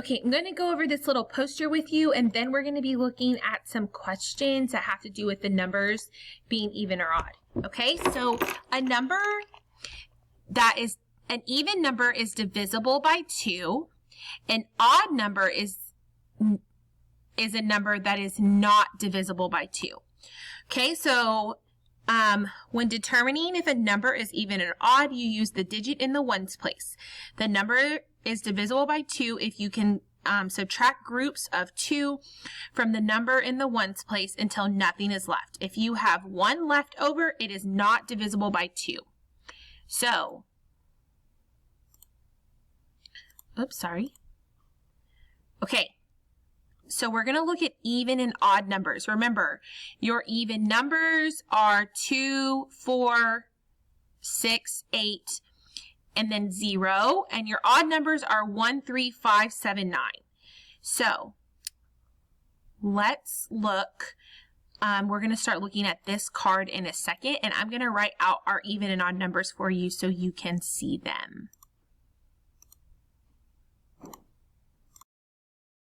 Okay, I'm going to go over this little poster with you, and then we're going to be looking at some questions that have to do with the numbers being even or odd. Okay, so a number that is an even number is divisible by 2. An odd number is a number that is not divisible by 2. Okay, so when determining if a number is even or odd, you use the digit in the ones place. The number is divisible by 2 if you can subtract groups of 2 from the number in the ones place until nothing is left. If you have 1 left over, it is not divisible by 2. So, oops, sorry. Okay, so we're going to look at even and odd numbers. Remember, your even numbers are 2, 4, 6, 8, and then 0, and your odd numbers are 1, 3, 5, 7, 9. So let's look. We're going to start looking at this card in a second, and I'm going to write out our even and odd numbers for you so you can see them.